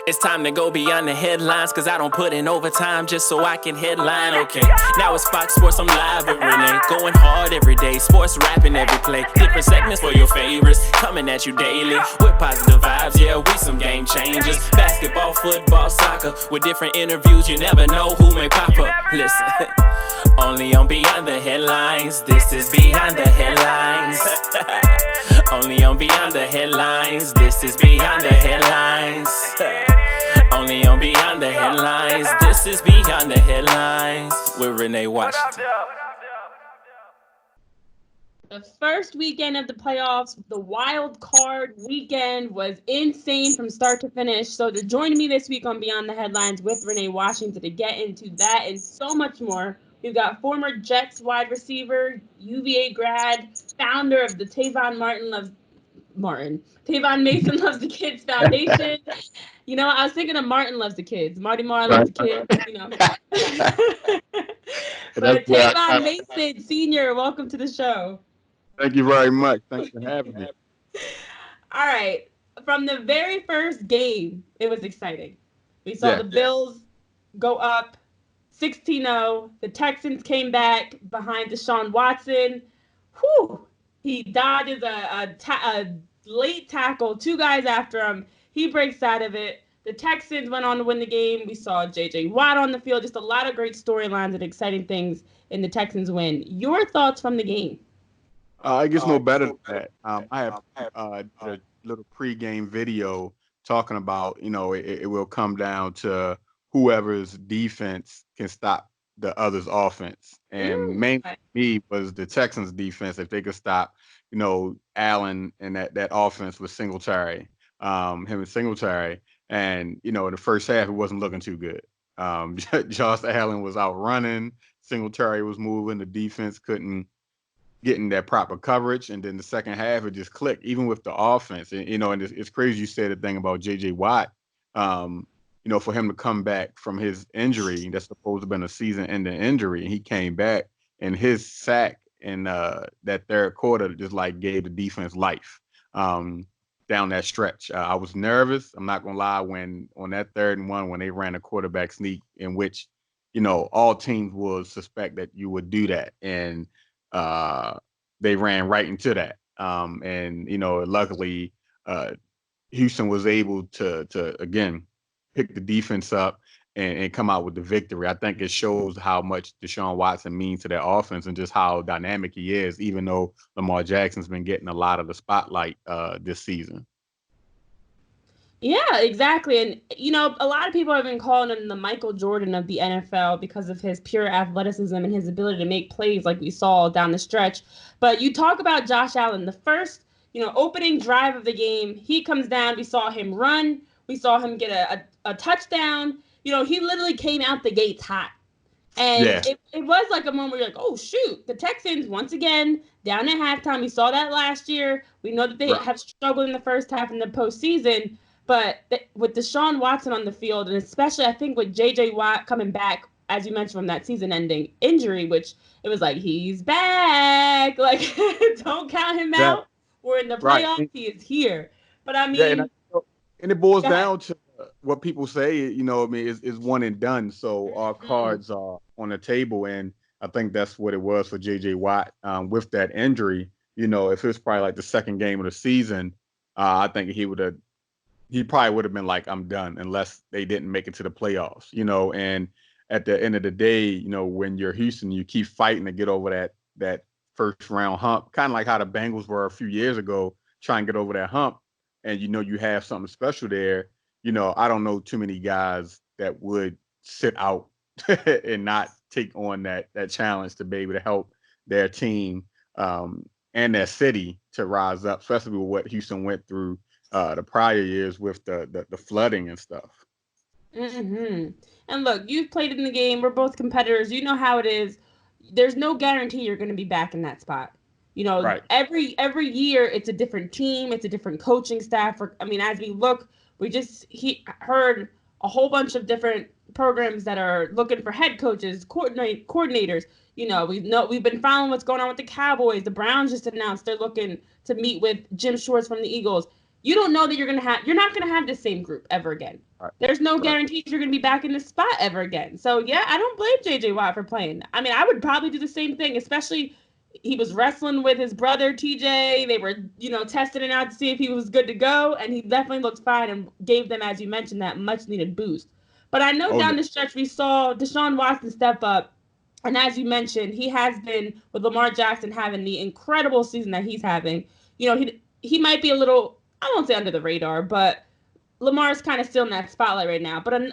It's time to go beyond the headlines, cause I don't put in overtime just so I can headline. Okay, now it's Fox Sports, I'm live with Renee. Going hard every day, sports rapping every play. Different segments for your favorites, coming at you daily with positive vibes. Yeah, we some game changers. Basketball, football, soccer, with different interviews, you never know who may pop up. Listen, only on Beyond the Headlines. This is Beyond the Headlines. Only on Beyond the Headlines. This is Beyond the Headlines. Only on Beyond the Headlines. This is Beyond the Headlines with Renee Washington. The first weekend of the playoffs, the Wildcard weekend, was insane from start to finish. So to join me this week on Beyond the Headlines with Renee Washington to get into that and so much more, we've got former Jets wide receiver, UVA grad, founder of the Tavon Mason Loves the Kids Foundation. You know, I was thinking of Martin Loves the Kids. Marty Marr loves the kids, you know. But Tavon Mason Sr., welcome to the show. Thank you very much. Thanks for having me. All right. From the very first game, it was exciting. We saw the Bills go up 16-0. The Texans came back behind Deshaun Watson. Whew. He dodges a late tackle, two guys after him. He breaks out of it. The Texans went on to win the game. We saw J.J. Watt on the field. Just a lot of great storylines and exciting things in the Texans win. Your thoughts from the game? It gets no better than that. I have a little pregame video talking about, you know, it will come down to whoever's defense can stop the other's offense. And mainly was the Texans defense, if they could stop, you know, Allen and that offense with Singletary, him and Singletary. And, you know, in the first half, it wasn't looking too good. Josh Allen was out running. Singletary was moving. The defense couldn't getting that proper coverage, and then the second half it just clicked, even with the offense. And you know, and it's crazy you said the thing about J.J. Watt. You know, for him to come back from his injury, that's supposed to have been a season-ending injury, and he came back, and his sack in that third quarter just like gave the defense life down that stretch. I was nervous. I'm not gonna lie, when on that 3rd and 1, when they ran a quarterback sneak, in which, you know, all teams would suspect that you would do that, and they ran right into that. And, you know, luckily, Houston was able to again, pick the defense up and come out with the victory. I think it shows how much Deshaun Watson means to their offense and just how dynamic he is, even though Lamar Jackson's been getting a lot of the spotlight this season. Yeah, exactly. And, you know, a lot of people have been calling him the Michael Jordan of the NFL because of his pure athleticism and his ability to make plays like we saw down the stretch. But you talk about Josh Allen, the first, you know, opening drive of the game, he comes down. We saw him run. We saw him get a touchdown. You know, he literally came out the gates hot. And it was like a moment where you're like, oh, shoot, the Texans, once again, down at halftime. We saw that last year. We know that they have struggled in the first half in the postseason. But with Deshaun Watson on the field, and especially I think with J.J. Watt coming back, as you mentioned, from that season-ending injury, which it was like, he's back. Like, don't count him out. We're in the playoffs. He is here. But, I mean. And it boils down to what people say, you know, I mean, is one and done. So our cards are on the table. And I think that's what it was for J.J. Watt with that injury. You know, if it was probably like the second game of the season, I think he probably would have been like, I'm done, unless they didn't make it to the playoffs, you know. And at the end of the day, you know, when you're Houston, you keep fighting to get over that first round hump, kind of like how the Bengals were a few years ago, trying to get over that hump. And, you know, you have something special there. You know, I don't know too many guys that would sit out and not take on that challenge to be able to help their team and their city to rise up, especially with what Houston went through the prior years with the flooding and stuff. Mm-hmm. And look, you've played in the game. We're both competitors. You know how it is. There's no guarantee you're going to be back in that spot. You know, every year it's a different team. It's a different coaching staff. As we look, we just heard a whole bunch of different programs that are looking for head coaches, coordinators. You know, we've been following what's going on with the Cowboys. The Browns just announced they're looking to meet with Jim Schwartz from the Eagles. you don't know that you're not gonna have the same group ever again. Right. There's no Right. guarantees you're gonna be back in this spot ever again. So yeah, I don't blame JJ Watt for playing. I mean, I would probably do the same thing, especially he was wrestling with his brother TJ. They were, testing it out to see if he was good to go, and he definitely looked fine and gave them, as you mentioned, that much needed boost. But I know down the stretch we saw Deshaun Watson step up. And as you mentioned, he has been, with Lamar Jackson having the incredible season that he's having, he might be a little, I won't say under the radar, but Lamar's kind of still in that spotlight right now. But on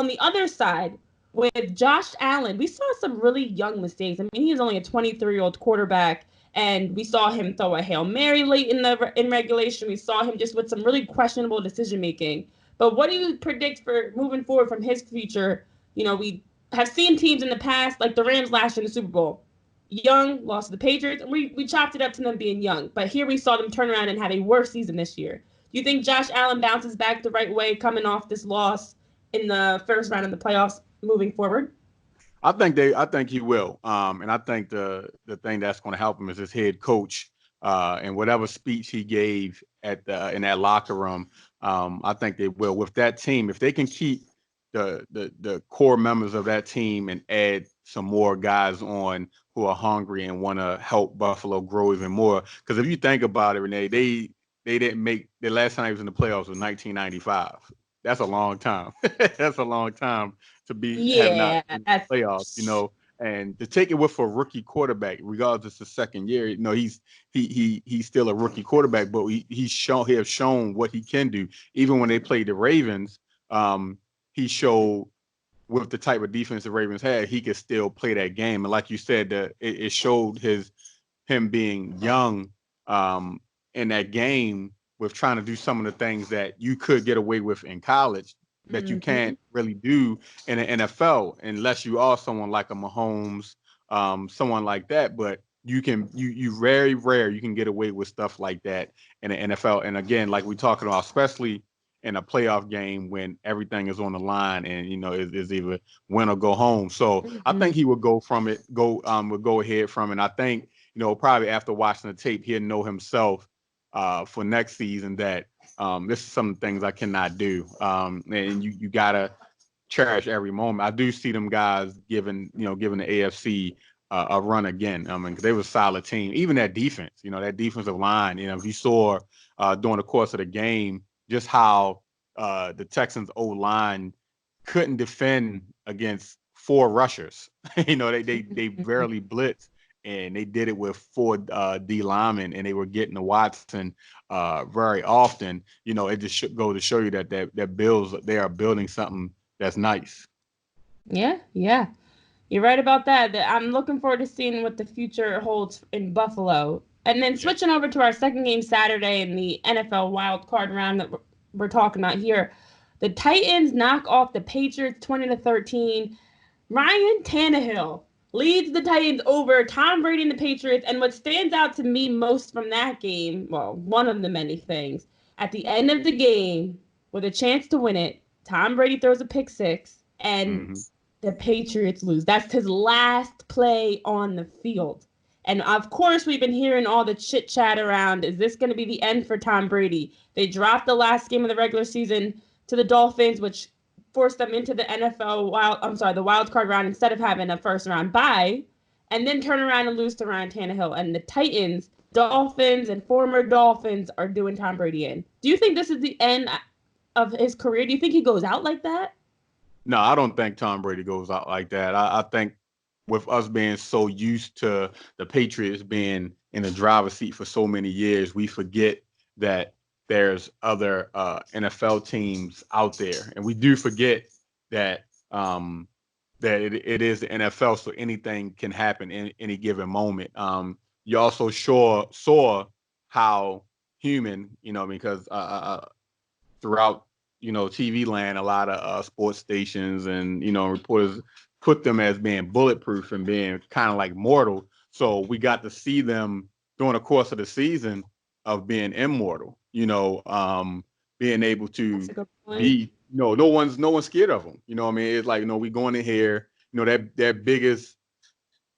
the other side, with Josh Allen, we saw some really young mistakes. I mean, he's only a 23-year-old quarterback, and we saw him throw a Hail Mary late in regulation. We saw him just with some really questionable decision making. But what do you predict for moving forward from his future? We have seen teams in the past, like the Rams last year in the Super Bowl, young, lost to the Patriots, and we chopped it up to them being young. But here we saw them turn around and have a worse season this year. Do you think Josh Allen bounces back the right way coming off this loss in the first round of the playoffs moving forward? I think he will. And I think the thing that's going to help him is his head coach, and whatever speech he gave in that locker room. I think they will, with that team, if they can keep the core members of that team and add some more guys on who are hungry and want to help Buffalo grow even more. Because if you think about it, Renee, they didn't make the last time he was in the playoffs was 1995. That's a long time. That's a long time to be have not in the playoffs, and to take it with a rookie quarterback, regardless of the second year, he's still a rookie quarterback, but he has shown what he can do. Even when they played the Ravens, he showed with the type of defense the Ravens had, he could still play that game. And like you said, it showed him being young in that game with trying to do some of the things that you could get away with in college that you can't really do in the NFL unless you are someone like a Mahomes, someone like that. But you very rare you can get away with stuff like that in the NFL. And again, like we talking about, especially in a playoff game when everything is on the line and is either win or go home. So I think he would go ahead from it. And I think probably after watching the tape, he'll know himself for next season that this is some things I cannot do. And you gotta cherish every moment. I do see them guys giving the AFC a run again. I mean, 'cause they were a solid team. Even that defense, that defensive line. If you saw during the course of the game just how the Texans O-line couldn't defend against 4 rushers. They barely blitzed. And they did it with 4 D linemen, and they were getting to Watson very often. It just should go to show you that they are building something that's nice. Yeah. You're right about that. I'm looking forward to seeing what the future holds in Buffalo. And then switching over to our second game Saturday in the NFL Wildcard round that we're talking about here. The Titans knock off the Patriots 20-13. Ryan Tannehill leads the Titans over Tom Brady and the Patriots. And what stands out to me most from that game, well, one of the many things, at the end of the game, with a chance to win it, Tom Brady throws a pick 6 and the Patriots lose. That's his last play on the field. And of course, we've been hearing all the chit chat around, is this going to be the end for Tom Brady? They dropped the last game of the regular season to the Dolphins, which forced them into the the wild card round instead of having a first round bye, and then turn around and lose to Ryan Tannehill. And the Titans, Dolphins, and former Dolphins are doing Tom Brady in. Do you think this is the end of his career? Do you think he goes out like that? No, I don't think Tom Brady goes out like that. I think with us being so used to the Patriots being in the driver's seat for so many years, we forget that there's other NFL teams out there, and we do forget that that it is the NFL, so anything can happen in any given moment. You also saw how human, because throughout TV land, a lot of sports stations and reporters put them as being bulletproof and being kind of like mortal. So we got to see them during the course of the season of being immortal, being able to be, no one's scared of them. It's like, we going in here, that biggest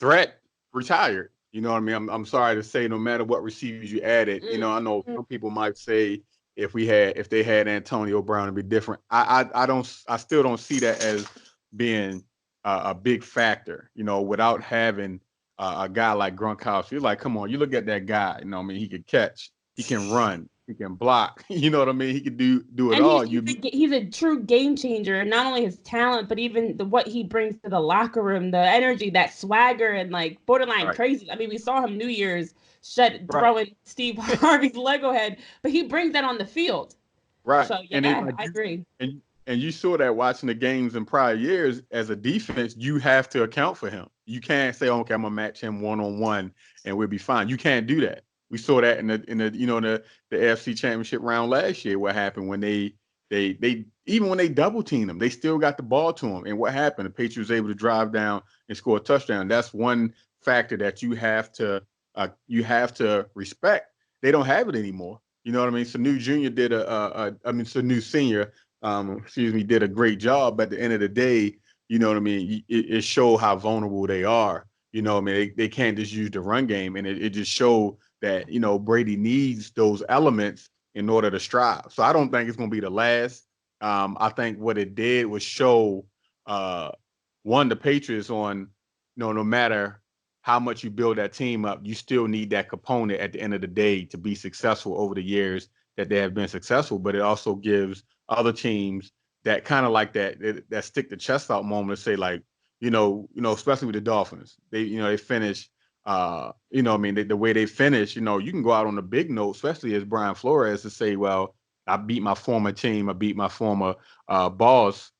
threat retired. I'm sorry to say, no matter what receivers you added, I know some people might say, if they had Antonio Brown, it'd be different. I still don't see that as being a big factor, without having a guy like Gronkowski. You're like, come on, you look at that guy, he could catch, he can run, he can block, you know what I mean? He could do it And all. he's a true game changer. Not only his talent, but even what he brings to the locker room, the energy, that swagger, and like borderline Right. crazy. I mean, we saw him New Year's throwing Steve Harvey's Lego head, but he brings that on the field. Right. So yeah, I agree. And you saw that watching the games in prior years. As a defense, you have to account for him. You can't say, okay, I'm gonna match him 1-on-1 and we'll be fine. You can't do that. We saw that in the AFC Championship round last year. What happened when they even when they double teamed them, they still got the ball to him. And what happened? The Patriots were able to drive down and score a touchdown. That's one factor that you have to respect. They don't have it anymore. You know what I mean? Sanu Jr. did Sanu Senior, did a great job. But at the end of the day, you know what I mean? It showed how vulnerable they are. You know what I mean? They can't just use the run game. And it just showed that, Brady needs those elements in order to strive. So I don't think it's going to be the last. I think what it did was show, the Patriots on, no matter how much you build that team up, you still need that component at the end of the day to be successful over the years that they have been successful. But it also gives other teams that kind of like that stick the chest out moment to say, like, especially with the Dolphins, they finish, the way they finish, you can go out on a big note, especially as Brian Flores, to say, well, I beat my former team, I beat my former boss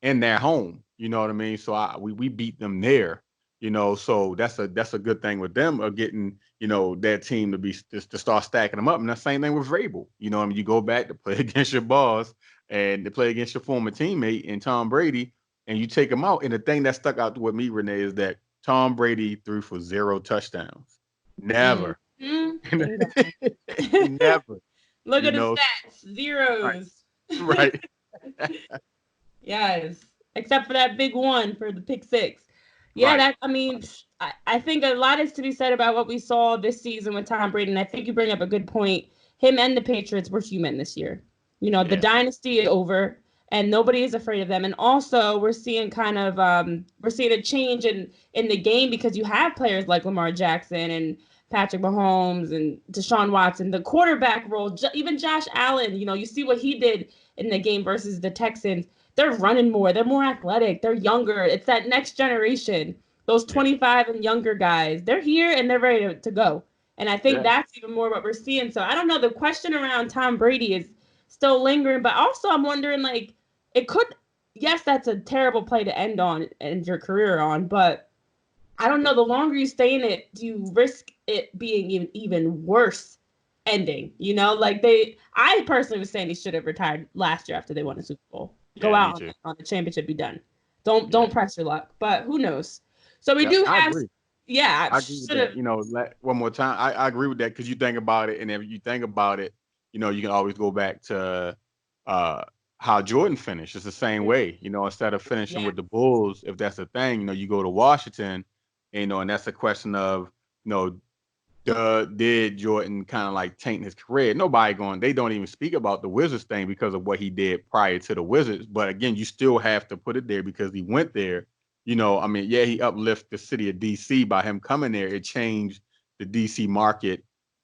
in their home. You know what I mean? So we beat them there. So that's a good thing with them of getting, their team to start stacking them up. And the same thing with Vrabel. You go back to play against your boss and to play against your former teammate and Tom Brady, and you take them out. And the thing that stuck out with me, Renee, is that Tom Brady threw for 0 touchdowns. Never. Mm-hmm. Never. Look at the stats. Zeros. Right. Yes. Except for that big one for the pick 6. Yeah, right. I think a lot is to be said about what we saw this season with Tom Brady, and I think you bring up a good point. Him and the Patriots were human this year. The dynasty is over, and nobody is afraid of them. And also, we're seeing a change in the game because you have players like Lamar Jackson and Patrick Mahomes and Deshaun Watson, the quarterback role, even Josh Allen. You see what he did in the game versus the Texans. They're running more. They're more athletic. They're younger. It's that next generation. Those 25 and younger guys, they're here and they're ready to go. And I think that's even more what we're seeing. So I don't know. The question around Tom Brady is still lingering. But also I'm wondering, like, yes, that's a terrible play to end your career on. But I don't know. The longer you stay in it, do you risk it being even worse ending? I personally was saying he should have retired last year after they won the Super Bowl. Go out on the championship, be done. Don't press your luck. But who knows? So we do have. I agree. Yeah, I agree with that. One more time, I agree with that because you think about it, and if you think about it, you can always go back to how Jordan finished. It's the same way, instead of finishing with the Bulls, if that's the thing, you go to Washington, and that's a question of, did Jordan kind of like taint his career? They don't even speak about the Wizards thing because of what he did prior to the Wizards. But again, you still have to put it there because he went there. He uplifted the city of DC by him coming there. It changed the DC market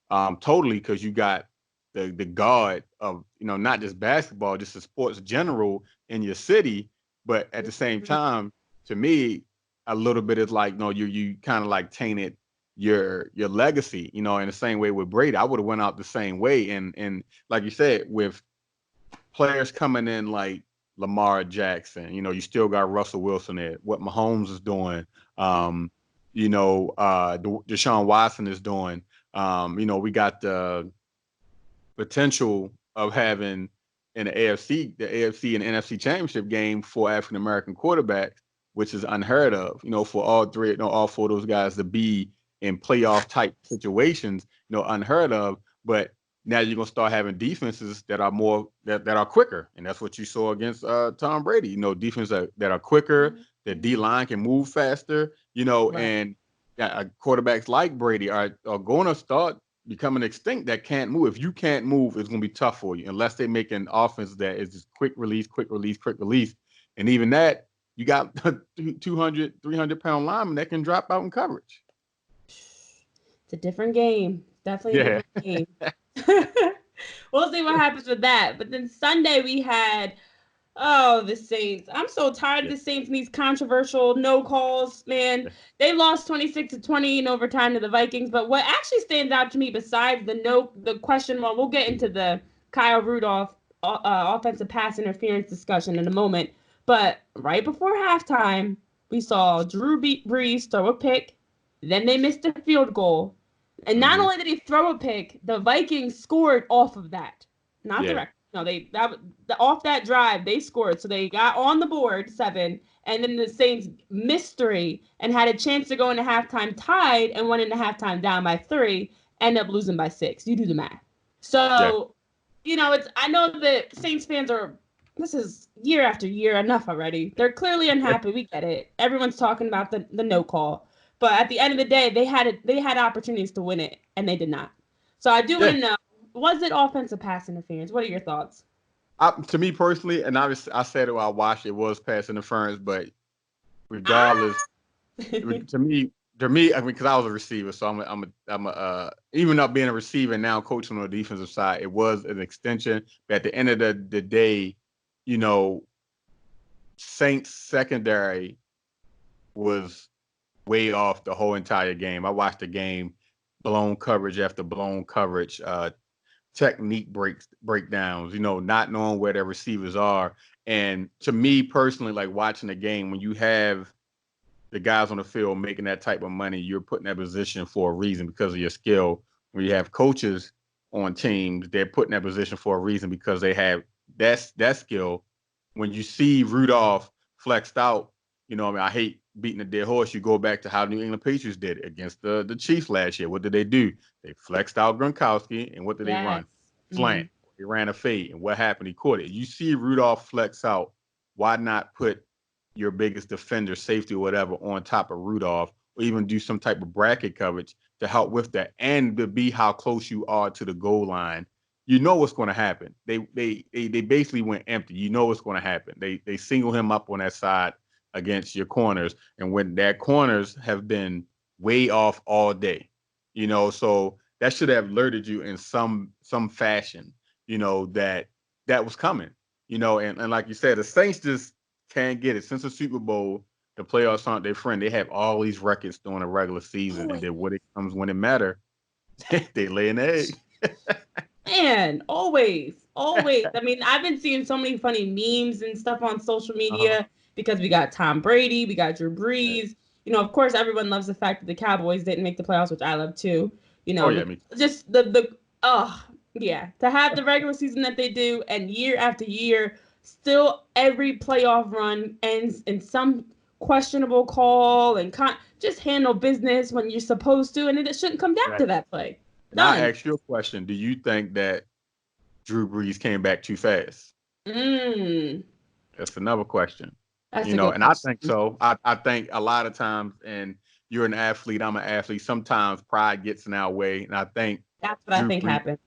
totally because you got the god of, not just basketball, just the sports general in your city. But at the same time, to me, a little bit is like, you kind of like tainted your legacy, in the same way with Brady. I would have went out the same way. And like you said, with players coming in like Lamar Jackson, you still got Russell Wilson there, what Mahomes is doing, Deshaun Watson is doing, we got the potential of having in the AFC and NFC championship game for African-American quarterbacks, which is unheard of, for all 4 of those guys to be in playoff type situations, unheard of. But now you're gonna start having defenses that are more that are quicker, and that's what you saw against Tom Brady. Defenses that are quicker, the D line can move faster, and quarterbacks like Brady are going to start becoming extinct that can't move. If you can't move, it's going to be tough for you unless they make an offense that is just quick release, quick release, quick release. And even that, you got 200, 300-pound linemen that can drop out in coverage. It's a different game. Definitely a different game. We'll see what happens with that. But then Sunday we had, the Saints. I'm so tired of the Saints and these controversial no calls, man. They lost 26-20 in overtime to the Vikings. But what actually stands out to me besides the question, well, we'll get into the Kyle Rudolph offensive pass interference discussion in a moment. But right before halftime, we saw Drew Brees throw a pick. Then they missed a field goal. And not only did he throw a pick, the Vikings scored off of that. Not direct. No, off that drive, they scored. So they got on the board 7, and then the Saints missed 3 and had a chance to go into halftime tied and went into halftime down by 3, end up losing by 6. You do the math. So, I know that Saints fans this is year after year, enough already. They're clearly unhappy. We get it. Everyone's talking about the no call. But at the end of the day, they had opportunities to win it, and they did not. So I do want to know, was it offensive pass interference? What are your thoughts? To me personally, and I said it while I watched it, was pass interference. But regardless, to me, I mean, because I was a receiver, so I'm even up being a receiver and now coaching on the defensive side, it was an extension. But at the end of the day, Saints secondary was way off the whole entire game. I watched the game, blown coverage after blown coverage, technique breakdowns, not knowing where their receivers are. And to me personally, like watching the game, when you have the guys on the field making that type of money, you're put in that position for a reason because of your skill. When you have coaches on teams, they're put in that position for a reason because they have that skill. When you see Rudolph flexed out, I hate beating a dead horse. You go back to how New England Patriots did it against the Chiefs last year. What did they do? They flexed out Gronkowski, and what did they run? Slant. They ran a fade, and what happened? He caught it. You see Rudolph flex out. Why not put your biggest defender, safety, or whatever, on top of Rudolph, or even do some type of bracket coverage to help with that, and to be how close you are to the goal line? You know what's going to happen. They basically went empty. You know what's going to happen. They single him up on that side against your corners, and when their corners have been way off all day, so that should have alerted you in some fashion, that was coming, and like you said, the Saints just can't get it. Since the Super Bowl, the playoffs aren't their friend. They have all these records during the regular season, and then when it comes when it matters, they lay an egg. Man, always. I mean, I've been seeing so many funny memes and stuff on social media because we got Tom Brady, we got Drew Brees. Of course, everyone loves the fact that the Cowboys didn't make the playoffs, which I love too. Just to have the regular season that they do, and year after year, still every playoff run ends in some questionable call and just handle business when you're supposed to, and it shouldn't come down to that play. Now, I ask you a question. Do you think that Drew Brees came back too fast? That's another question. That's and question. I think so. I think a lot of times, and you're an athlete, I'm an athlete, sometimes pride gets in our way. And I think that's what Drew I think Brees happened.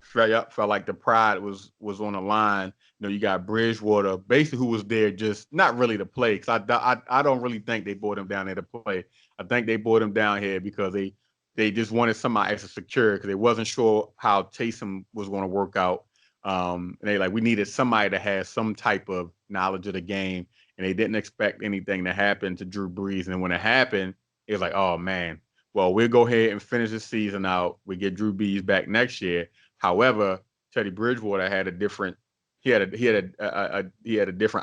Felt like the pride was on the line. You got Bridgewater, basically, who was there just not really to play. Because I don't really think they brought him down there to play. I think they brought him down here because they just wanted somebody extra secure because they wasn't sure how Taysom was going to work out. And we needed somebody that had some type of knowledge of the game, and they didn't expect anything to happen to Drew Brees. And when it happened, it was like, oh man, well, we'll go ahead and finish the season out. We get Drew Brees back next year. However, Teddy Bridgewater had a different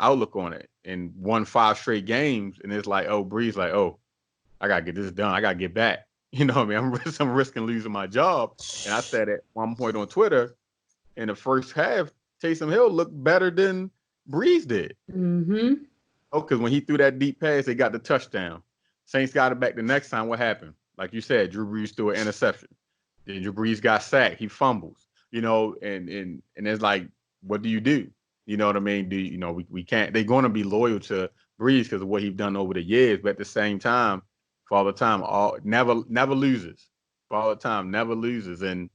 outlook on it and won 5 straight games. And it's like, oh, Brees, I gotta get this done. I gotta get back. I'm risking losing my job. And I said at one point on Twitter, in the first half, Taysom Hill looked better than Brees did. Because when he threw that deep pass, they got the touchdown. Saints got it back the next time. What happened? Like you said, Drew Brees threw an interception. Then Drew Brees got sacked. He fumbles. And it's like, what do you do? You know what I mean? We can't. They're going to be loyal to Brees because of what he's done over the years. But at the same time, Father Time never loses. for all the time, never loses. And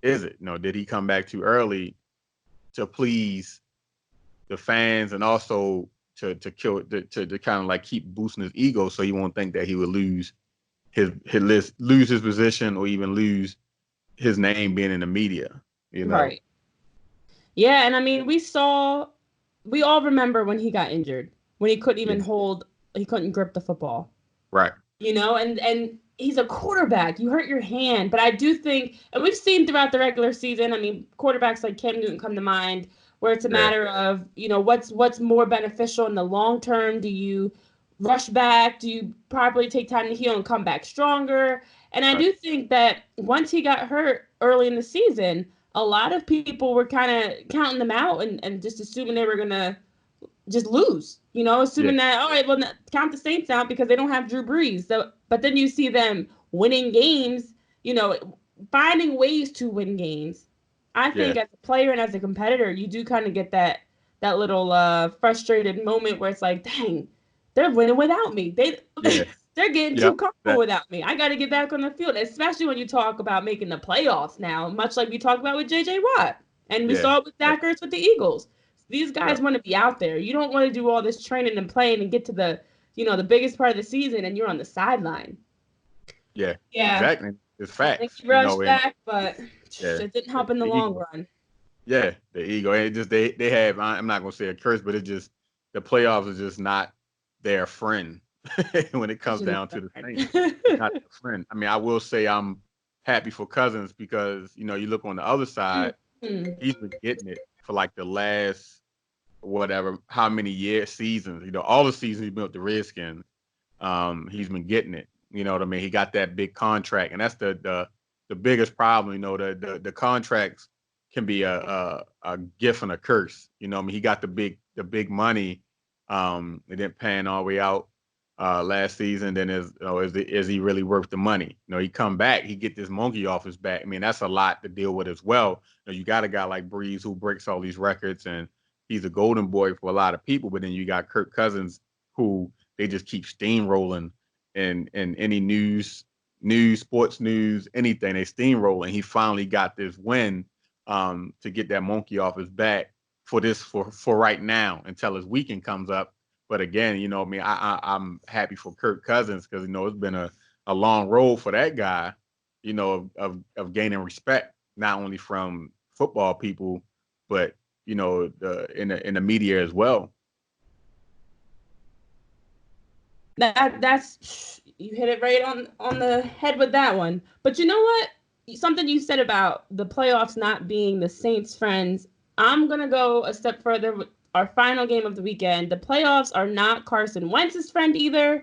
is it? Did he come back too early to please the fans and also to kind of like keep boosting his ego so he won't think that he would lose lose his position or even lose his name being in the media, Right. Yeah, and I mean, we all remember when he got injured, when he couldn't even he couldn't grip the football. Right. And he's a quarterback. You hurt your hand. But I do think, and we've seen throughout the regular season, I mean, quarterbacks like Cam Newton come to mind, where it's a matter of, what's more beneficial in the long term. Do you rush back? Do you properly take time to heal and come back stronger? And I do think that once he got hurt early in the season, a lot of people were kind of counting them out and just assuming they were going to just lose, assuming that, all right, well, count the Saints out because they don't have Drew Brees. So, but then you see them winning games, finding ways to win games. I think as a player and as a competitor, you do kind of get that little frustrated moment where it's like, dang, they're winning without me. They're getting too comfortable without me. I got to get back on the field, especially when you talk about making the playoffs now, much like we talked about with J.J. Watt. And we saw it with Dak Ertz with the Eagles. These guys want to be out there. You don't want to do all this training and playing and get to the, the biggest part of the season and you're on the sideline. Yeah. Exactly. It's facts. I think he rushed back, but it didn't help in the long run. Yeah, the ego. And it just they have, I'm not gonna say a curse, but it just, the playoffs are just not their friend when it comes down to the Saints. Not their friend. I mean, I will say I'm happy for Cousins because, you look on the other side, he's been getting it for like the last how many seasons, all the seasons he's been with the Redskins, he's been getting it. You know what I mean? He got that big contract, and that's the biggest problem. The contracts can be a gift and a curse. I mean, he got the big money, it didn't pan all the way out last season. Then is he really worth the money? He come back, he get this monkey off his back. I mean, that's a lot to deal with as well. You got a guy like Breeze who breaks all these records, and he's a golden boy for a lot of people. But then you got Kirk Cousins, who they just keep steamrolling in any news, sports news, anything. They steamroll, and he finally got this win to get that monkey off his back for right now until his weekend comes up. But again, I mean, I'm happy for Kirk Cousins because it's been a long road for that guy, of gaining respect not only from football people, but in the media as well. That's you hit it right on the head with that one. But you know what? Something you said about the playoffs not being the Saints' friends. I'm gonna go a step further with our final game of the weekend. The playoffs are not Carson Wentz's friend either,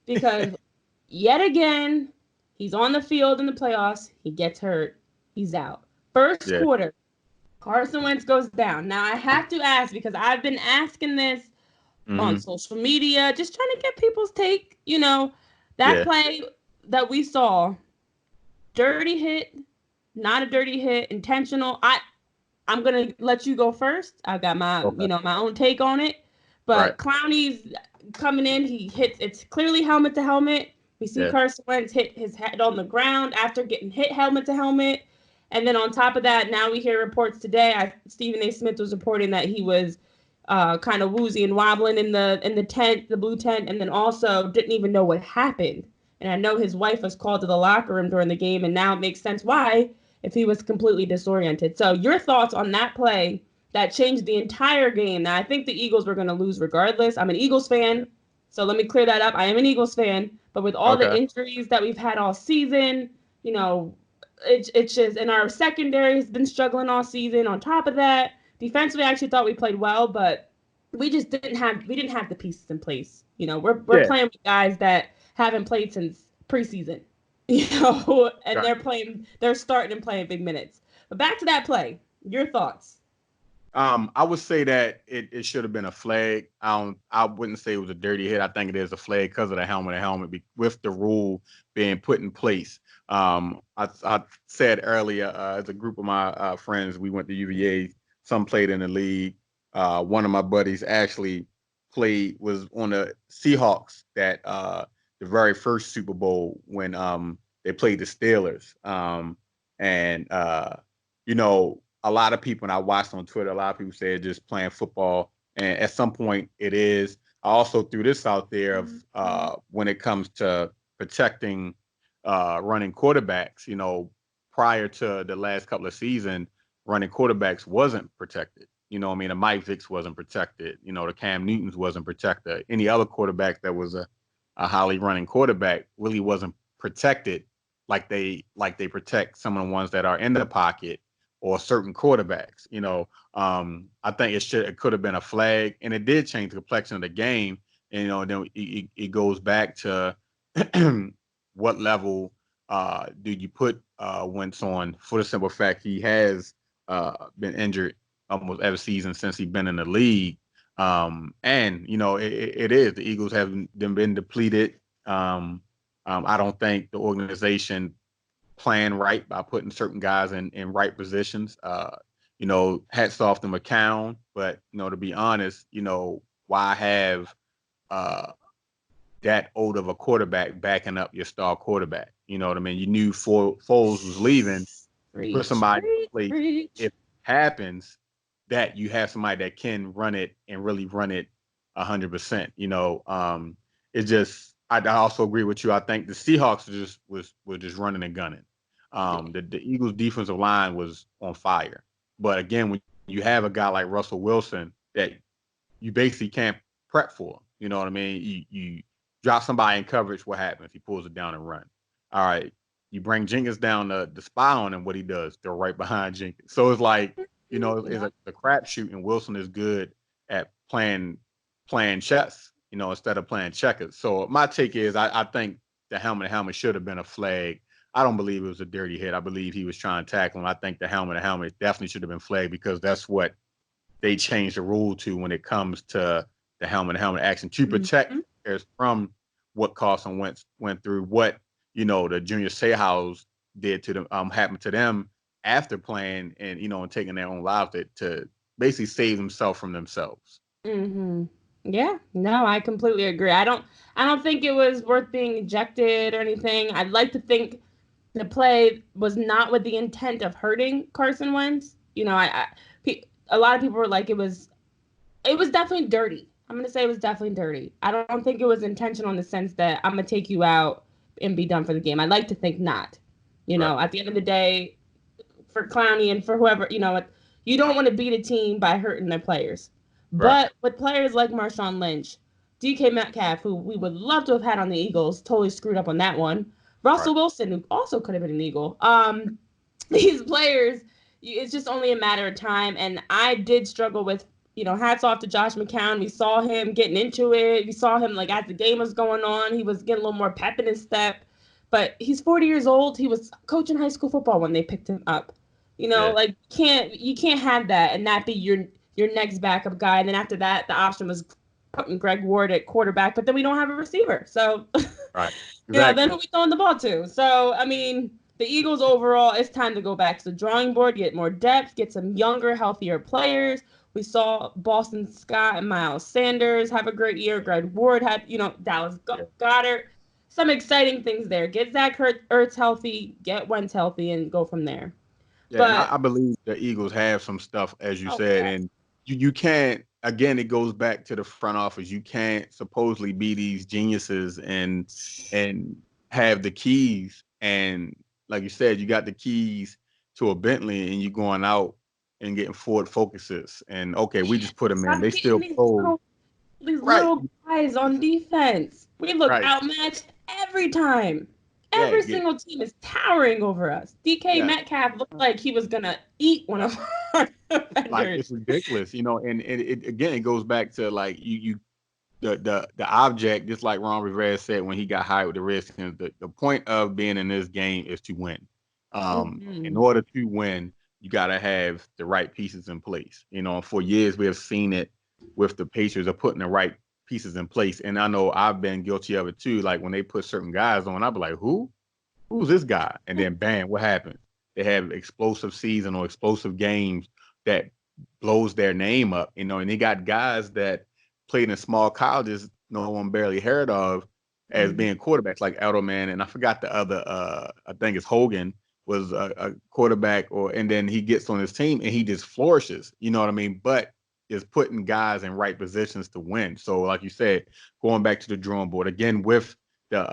because yet again he's on the field in the playoffs. He gets hurt. He's out. First quarter, Carson Wentz goes down. Now I have to ask because I've been asking this on social media, just trying to get people's take. That play that we saw, dirty hit, not a dirty hit, intentional. I'm gonna let you go first. I've got my my own take on it. But Clowney's coming in, he hits. It's clearly helmet to helmet. We see Carson Wentz hit his head on the ground after getting hit helmet to helmet. And then on top of that, now we hear reports today. Stephen A. Smith was reporting that he was kind of woozy and wobbling in the tent, the blue tent, and then also didn't even know what happened. And I know his wife was called to the locker room during the game, and now it makes sense why, if he was completely disoriented. So your thoughts on that play that changed the entire game? Now, I think the Eagles were going to lose regardless. I'm an Eagles fan, so let me clear that up. I am an Eagles fan, but with all the injuries that we've had all season, it's just, and our secondary has been struggling all season. On top of that, defensively, I actually thought we played well, but we just didn't have the pieces in place. We're playing with guys that haven't played since preseason, and they're starting and playing big minutes. But back to that play, your thoughts? I would say that it should have been a flag. I wouldn't say it was a dirty hit. I think it is a flag because of the helmet to helmet with the rule being put in place. I said earlier, as a group of my friends, we went to UVA. Some played in the league. One of my buddies actually was on the Seahawks that the very first Super Bowl when They played the Steelers. And you know, a lot of people, and I watched on Twitter, a lot of people say just playing football, and at some point it is. I also threw this out there of when it comes to protecting running quarterbacks. You know, prior to the last couple of seasons, running quarterbacks wasn't protected. You know, I mean, the Mike Vicks wasn't protected. You know, the Cam Newtons wasn't protected. Any other quarterback that was a highly running quarterback really wasn't protected like they protect some of the ones that are in the pocket or certain quarterbacks. You know, I think it could have been a flag, and it did change the complexion of the game. And, you know, then it goes back to what level do you put Wentz on, for the simple fact he has been injured almost every season since he's been in the league. And, you know, it is. The Eagles have been depleted. I don't think the organization planned right by putting certain guys in right positions. You know, hats off to McCown, but, you know, to be honest, you know, why have that old of a quarterback backing up your star quarterback? You know what I mean? You knew Foles was leaving. Put somebody in place. If it happens, that you have somebody that can run it and really run it 100%. You know, it just. I also agree with you. I think the Seahawks were just running and gunning. The Eagles' defensive line was on fire. But again, when you have a guy like Russell Wilson that you basically can't prep for, you know what I mean? You drop somebody in coverage, what happens? He pulls it down and run. All right, you bring Jenkins down the spy on him, what he does, they're right behind Jenkins. So it's like, you know, it's a crapshoot, and Wilson is good at playing chess, you know, instead of playing checkers. So my take is I think the helmet should have been a flag. I don't believe it was a dirty hit. I believe he was trying to tackle him. I think the helmet definitely should have been flagged, because that's what they changed the rule to when it comes to the helmet action to protect players from what Carson Wentz went through, what, you know, the Junior Seahawks did to them, happened to them after playing, and, you know, and taking their own lives to basically save themselves from themselves. Mm-hmm. Yeah, no, I completely agree. I don't think it was worth being ejected or anything. I'd like to think the play was not with the intent of hurting Carson Wentz. You know, a lot of people were like, it was definitely dirty. I'm going to say it was definitely dirty. I don't think it was intentional in the sense that I'm going to take you out and be done for the game. I'd like to think not. You know, at the end of the day, for Clowney and for whoever, you know, you don't want to beat a team by hurting their players. But with players like Marshawn Lynch, DK Metcalf, who we would love to have had on the Eagles, totally screwed up on that one. Russell Wilson, who also could have been an Eagle. These players, it's just only a matter of time. And I did struggle with, you know, hats off to Josh McCown. We saw him getting into it. We saw him, like, as the game was going on, he was getting a little more pep in his step. But he's 40 years old. He was coaching high school football when they picked him up. You know, like, you can't have that and that be your next backup guy. And then after that, the option was putting Greg Ward at quarterback, but then we don't have a receiver. So, Exactly. You know, then who we throwing the ball to? So, I mean, the Eagles overall, it's time to go back to the drawing board, get more depth, get some younger, healthier players. We saw Boston Scott and Miles Sanders have a great year. Greg Ward had, you know, Dallas Goedert. Some exciting things there. Get Zach Ertz healthy, get Wentz healthy, and go from there. Yeah, but I believe the Eagles have some stuff, as you said, and you can't. Again, it goes back to the front office. You can't supposedly be these geniuses and have the keys. And like you said, you got the keys to a Bentley, and you're going out and getting Ford Focuses. And okay, we just put them in. They still pull. These little guys on defense. We look outmatched every time. Every single team is towering over us. DK Metcalf looked like he was gonna eat one of our defenders. Like, it's ridiculous, you know. And it again, it goes back to, like, the object, just like Ron Rivera said when he got hired with the Redskins. The point of being in this game is to win. In order to win, you got to have the right pieces in place. You know, for years we have seen it with the Patriots of putting the right pieces in place. And I know I've been guilty of it too. Like, when they put certain guys on, I'll be like, who's this guy? And then bam, what happened? They have explosive season or explosive games that blows their name up, you know, and they got guys that played in small colleges no one barely heard of, as being quarterbacks like Edelman, and I forgot the other. I think it's Hogan was a quarterback, and then he gets on his team and he just flourishes. You know what I mean? But is putting guys in right positions to win. So, like you said, going back to the drawing board again with the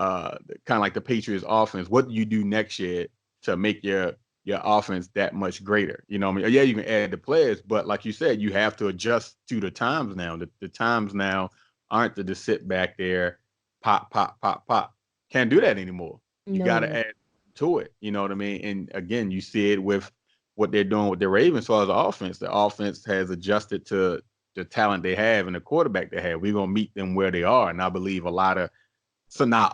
kind of like the Patriots offense. What do you do next year to make your offense that much greater? You know what I mean? Yeah, you can add the players, but like you said, you have to adjust to the times now. The times now aren't to just sit back there, pop, pop, pop, pop. Can't do that anymore. You got to add to it. You know what I mean? And again, you see it with what they're doing with the Ravens. So as the offense has adjusted to the talent they have and the quarterback they have. We're going to meet them where they are. And I believe not a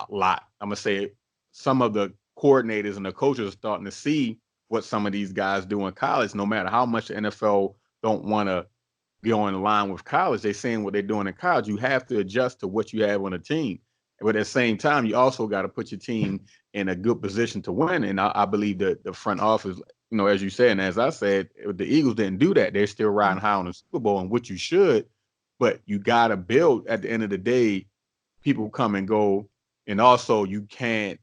lot. I'm going to say some of the coordinators and the coaches are starting to see what some of these guys do in college. No matter how much the NFL don't want to go in line with college, they're seeing what they're doing in college. You have to adjust to what you have on a team. But at the same time, you also got to put your team in a good position to win. And I believe that the front office, as you said, and as I said, the Eagles didn't do that. They're still riding high on the Super Bowl, and what you should, but you got to build. At the end of the day, people come and go, and also you can't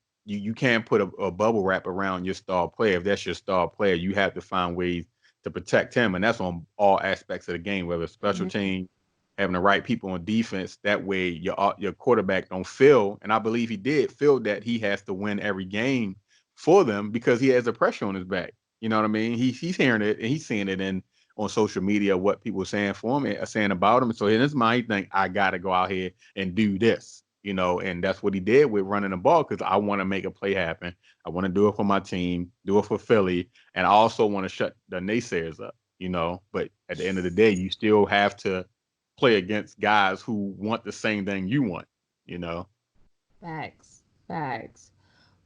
put a bubble wrap around your star player. If that's your star player, you have to find ways to protect him, and that's on all aspects of the game, whether it's special team, having the right people on defense. That way your quarterback don't feel, and I believe he did feel, that he has to win every game for them because he has the pressure on his back. You know what I mean? He's hearing it and he's seeing it on social media, what people are saying for him and saying about him. So in his mind, he think, I got to go out here and do this, and that's what he did with running the ball, because I want to make a play happen. I want to do it for my team, do it for Philly, and I also want to shut the naysayers up, But at the end of the day, you still have to play against guys who want the same thing you want, Facts.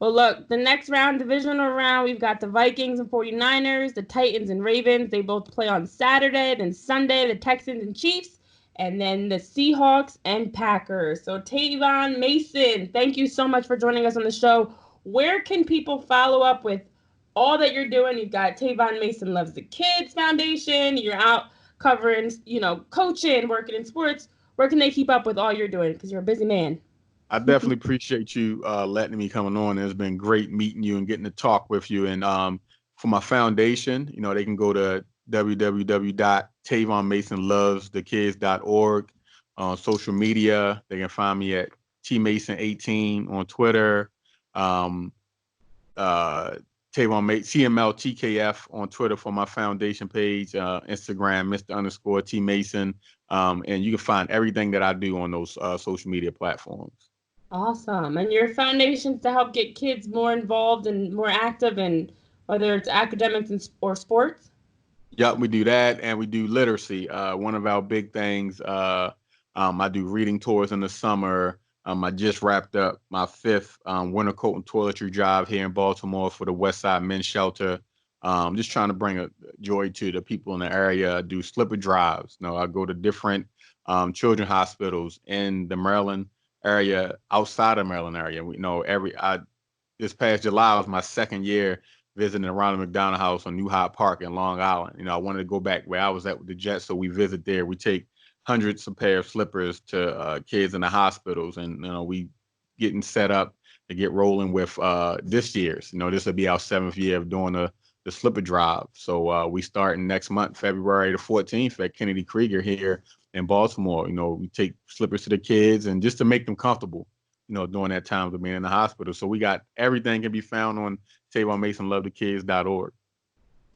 Well, look, the next round, divisional round, we've got the Vikings and 49ers, the Titans and Ravens. They both play on Saturday. Then Sunday, the Texans and Chiefs, and then the Seahawks and Packers. So Tavon, Mason, thank you so much for joining us on the show. Where can people follow up with all that you're doing? You've got Tavon Mason Loves the Kids Foundation. You're out covering, coaching, working in sports. Where can they keep up with all you're doing? Because you're a busy man. I definitely appreciate you letting me coming on. It's been great meeting you and getting to talk with you. And for my foundation, they can go to www.tavonmasonlovesthekids.org. On social media, they can find me at tmason18 on Twitter. Tavon CMLTKF on Twitter for my foundation page, Instagram, Mr._T-Mason. And you can find everything that I do on those social media platforms. Awesome. And your foundation's to help get kids more involved and more active in whether it's academics or sports? Yep, we do that, and we do literacy. One of our big things, I do reading tours in the summer. I just wrapped up my 5th winter coat and toiletry drive here in Baltimore for the West Side Men's Shelter. Just trying to bring a joy to the people in the area. I do slipper drives. I go to different children's hospitals in the Maryland area, outside of Maryland area. This past July was my 2nd year visiting the Ronald McDonald House on New Hyde Park in Long Island. I wanted to go back where I was at with the Jets, so we visit there. We take hundreds of pair of slippers to kids in the hospitals, and we getting set up to get rolling with this year's. This will be our 7th year of doing the slipper drive. So we starting next month, February the 14th at Kennedy Krieger here in Baltimore. We take slippers to the kids and just to make them comfortable, during that time of being in the hospital. So we got everything can be found on TavonMasonLoveTheKids.org.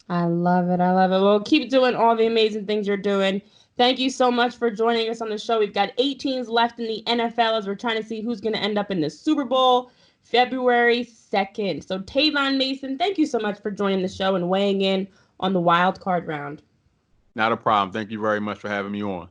I love it. Well, keep doing all the amazing things you're doing. Thank you so much for joining us on the show. We've got 8 teams left in the NFL as we're trying to see who's going to end up in the Super Bowl February 2nd. So Tavon Mason, thank you so much for joining the show and weighing in on the wild card round. Not a problem. Thank you very much for having me on.